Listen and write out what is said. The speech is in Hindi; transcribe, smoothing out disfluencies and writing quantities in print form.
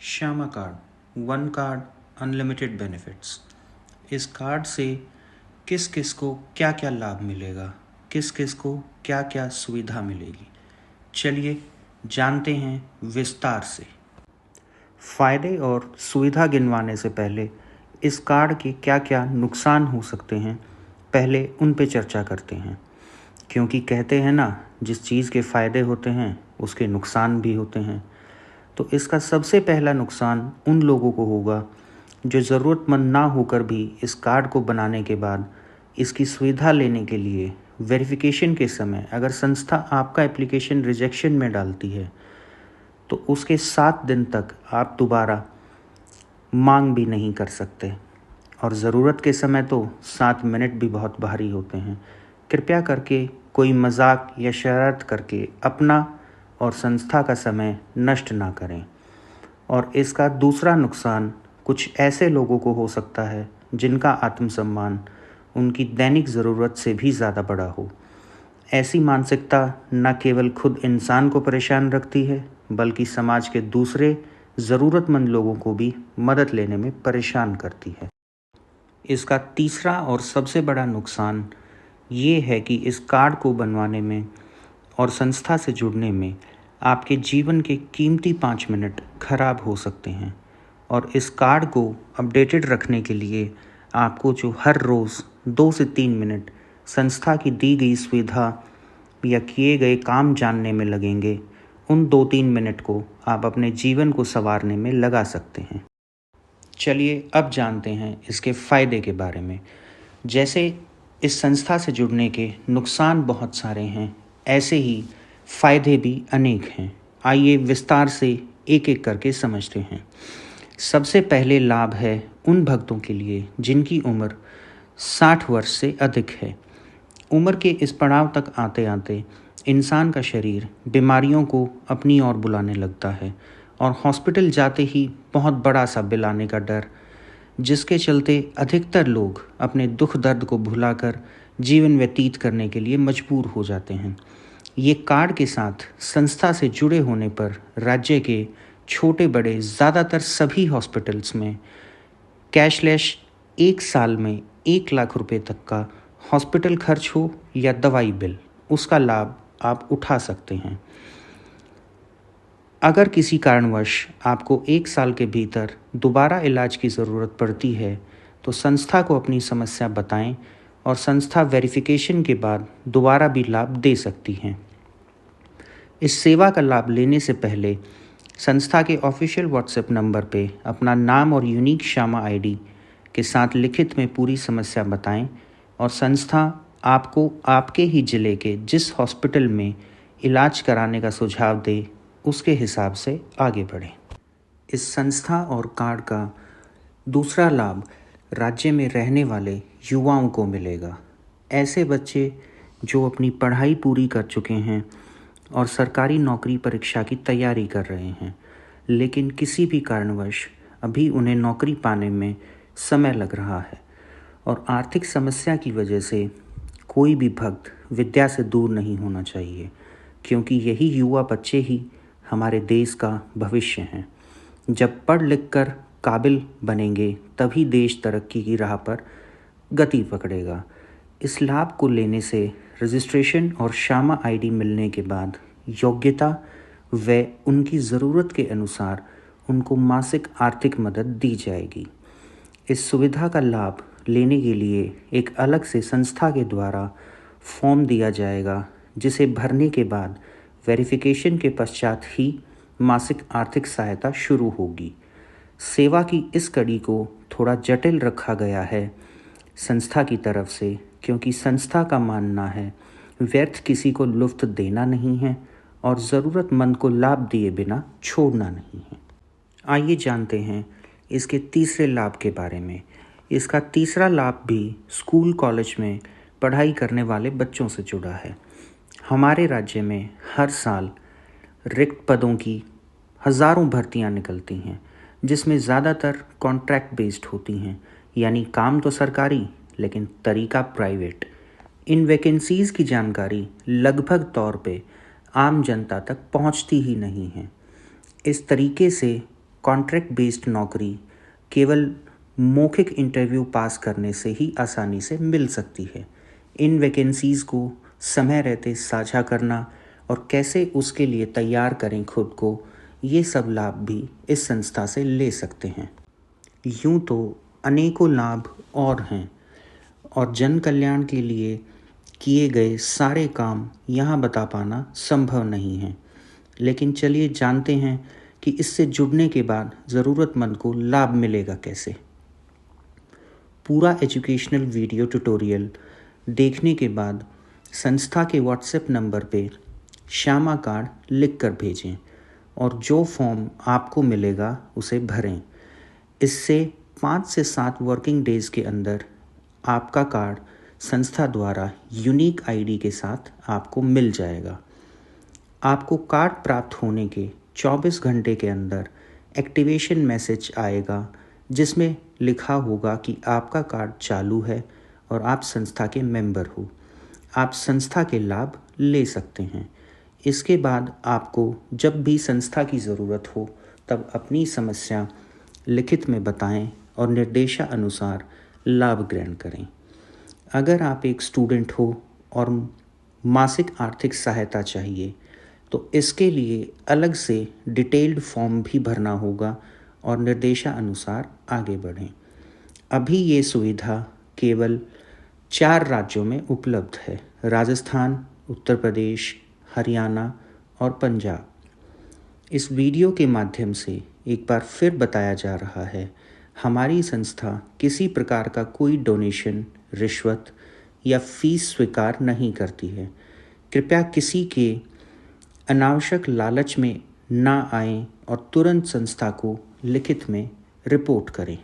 Shyama card, one card, unlimited benefits. इस कार्ड से किस किस को क्या क्या लाभ मिलेगा, किस किस को क्या क्या सुविधा मिलेगी, चलिए जानते हैं विस्तार से। फ़ायदे और सुविधा गिनवाने से पहले इस कार्ड के क्या क्या नुकसान हो सकते हैं, पहले उन पे चर्चा करते हैं। क्योंकि कहते हैं ना, जिस चीज़ के फ़ायदे होते हैं उसके नुकसान भी होते हैं। तो इसका सबसे पहला नुकसान उन लोगों को होगा जो ज़रूरतमंद ना होकर भी इस कार्ड को बनाने के बाद इसकी सुविधा लेने के लिए वेरिफिकेशन के समय अगर संस्था आपका एप्लीकेशन रिजेक्शन में डालती है तो उसके 7 दिन तक आप दोबारा मांग भी नहीं कर सकते। और ज़रूरत के समय तो 7 मिनट भी बहुत भारी होते हैं। कृपया करके कोई मजाक या शरारत करके अपना और संस्था का समय नष्ट ना करें। और इसका दूसरा नुकसान कुछ ऐसे लोगों को हो सकता है जिनका आत्मसम्मान उनकी दैनिक ज़रूरत से भी ज़्यादा बड़ा हो। ऐसी मानसिकता न केवल खुद इंसान को परेशान रखती है बल्कि समाज के दूसरे ज़रूरतमंद लोगों को भी मदद लेने में परेशान करती है। इसका तीसरा और सबसे बड़ा नुकसान ये है कि इस कार्ड को बनवाने में और संस्था से जुड़ने में आपके जीवन के कीमती 5 मिनट खराब हो सकते हैं। और इस कार्ड को अपडेटेड रखने के लिए आपको जो हर रोज़ 2 से 3 मिनट संस्था की दी गई सुविधा या किए गए काम जानने में लगेंगे, उन 2-3 मिनट को आप अपने जीवन को संवारने में लगा सकते हैं। चलिए अब जानते हैं इसके फ़ायदे के बारे में। जैसे इस संस्था से जुड़ने के नुकसान बहुत सारे हैं, ऐसे ही फ़ायदे भी अनेक हैं। आइए विस्तार से एक एक करके समझते हैं। सबसे पहले लाभ है उन भक्तों के लिए जिनकी उम्र 60 वर्ष से अधिक है। उम्र के इस पड़ाव तक आते आते इंसान का शरीर बीमारियों को अपनी ओर बुलाने लगता है और हॉस्पिटल जाते ही बहुत बड़ा सा बिल आने का डर, जिसके चलते अधिकतर लोग अपने दुख दर्द को भुलाकर जीवन व्यतीत करने के लिए मजबूर हो जाते हैं। ये कार्ड के साथ संस्था से जुड़े होने पर राज्य के छोटे बड़े ज़्यादातर सभी हॉस्पिटल्स में कैशलेस 1 साल में 1 लाख रुपए तक का हॉस्पिटल खर्च हो या दवाई बिल, उसका लाभ आप उठा सकते हैं। अगर किसी कारणवश आपको 1 साल के भीतर दोबारा इलाज की ज़रूरत पड़ती है तो संस्था को अपनी समस्या बताएं और संस्था वेरिफिकेशन के बाद दोबारा भी लाभ दे सकती हैं। इस सेवा का लाभ लेने से पहले संस्था के ऑफिशियल व्हाट्सएप नंबर पे अपना नाम और यूनिक श्यामा आईडी के साथ लिखित में पूरी समस्या बताएं और संस्था आपको आपके ही ज़िले के जिस हॉस्पिटल में इलाज कराने का सुझाव दे उसके हिसाब से आगे बढ़ें। इस संस्था और कार्ड का दूसरा लाभ राज्य में रहने वाले युवाओं को मिलेगा। ऐसे बच्चे जो अपनी पढ़ाई पूरी कर चुके हैं और सरकारी नौकरी परीक्षा की तैयारी कर रहे हैं, लेकिन किसी भी कारणवश अभी उन्हें नौकरी पाने में समय लग रहा है और आर्थिक समस्या की वजह से कोई भी भक्त विद्या से दूर नहीं होना चाहिए, क्योंकि यही युवा बच्चे ही हमारे देश का भविष्य हैं। जब पढ़ लिख कर काबिल बनेंगे तभी देश तरक्की की राह पर गति पकड़ेगा। इस लाभ को लेने से रजिस्ट्रेशन और श्यामा आईडी मिलने के बाद योग्यता व उनकी ज़रूरत के अनुसार उनको मासिक आर्थिक मदद दी जाएगी। इस सुविधा का लाभ लेने के लिए एक अलग से संस्था के द्वारा फॉर्म दिया जाएगा, जिसे भरने के बाद वेरिफिकेशन के पश्चात ही मासिक आर्थिक सहायता शुरू होगी। सेवा की इस कड़ी को थोड़ा जटिल रखा गया है संस्था की तरफ से, क्योंकि संस्था का मानना है व्यर्थ किसी को लुफ्त देना नहीं है और ज़रूरतमंद को लाभ दिए बिना छोड़ना नहीं है। आइए जानते हैं इसके तीसरे लाभ के बारे में। इसका तीसरा लाभ भी स्कूल कॉलेज में पढ़ाई करने वाले बच्चों से जुड़ा है। हमारे राज्य में हर साल रिक्त पदों की हज़ारों भर्तियां निकलती हैं, जिसमें ज़्यादातर कॉन्ट्रैक्ट बेस्ड होती हैं, यानी काम तो सरकारी लेकिन तरीका प्राइवेट। इन वैकेंसीज़ की जानकारी लगभग तौर पे आम जनता तक पहुंचती ही नहीं है। इस तरीके से कॉन्ट्रैक्ट बेस्ड नौकरी केवल मौखिक इंटरव्यू पास करने से ही आसानी से मिल सकती है। इन वैकेंसीज़ को समय रहते साझा करना और कैसे उसके लिए तैयार करें खुद को, ये सब लाभ भी इस संस्था से ले सकते हैं। यूँ तो अनेकों लाभ और हैं और जन कल्याण के लिए किए गए सारे काम यहाँ बता पाना संभव नहीं है, लेकिन चलिए जानते हैं कि इससे जुड़ने के बाद ज़रूरतमंद को लाभ मिलेगा कैसे। पूरा एजुकेशनल वीडियो ट्यूटोरियल देखने के बाद संस्था के व्हाट्सएप नंबर पे श्यामा कार्ड लिख कर भेजें और जो फॉर्म आपको मिलेगा उसे भरें। इससे 5 से 7 वर्किंग डेज़ के अंदर आपका कार्ड संस्था द्वारा यूनिक आईडी के साथ आपको मिल जाएगा। आपको कार्ड प्राप्त होने के 24 घंटे के अंदर एक्टिवेशन मैसेज आएगा जिसमें लिखा होगा कि आपका कार्ड चालू है और आप संस्था के मेंबर हो। आप संस्था के लाभ ले सकते हैं। इसके बाद आपको जब भी संस्था की ज़रूरत हो तब अपनी समस्या लिखित में बताएं और निर्देशानुसार लाभ ग्रहण करें। अगर आप एक स्टूडेंट हो और मासिक आर्थिक सहायता चाहिए तो इसके लिए अलग से डिटेल्ड फॉर्म भी भरना होगा और निर्देशानुसार आगे बढ़ें। अभी ये सुविधा केवल 4 राज्यों में उपलब्ध है: राजस्थान, उत्तर प्रदेश, हरियाणा और पंजाब। इस वीडियो के माध्यम से एक बार फिर बताया जा रहा है, हमारी संस्था किसी प्रकार का कोई डोनेशन, रिश्वत या फीस स्वीकार नहीं करती है। कृपया किसी के अनावश्यक लालच में ना आएं और तुरंत संस्था को लिखित में रिपोर्ट करें।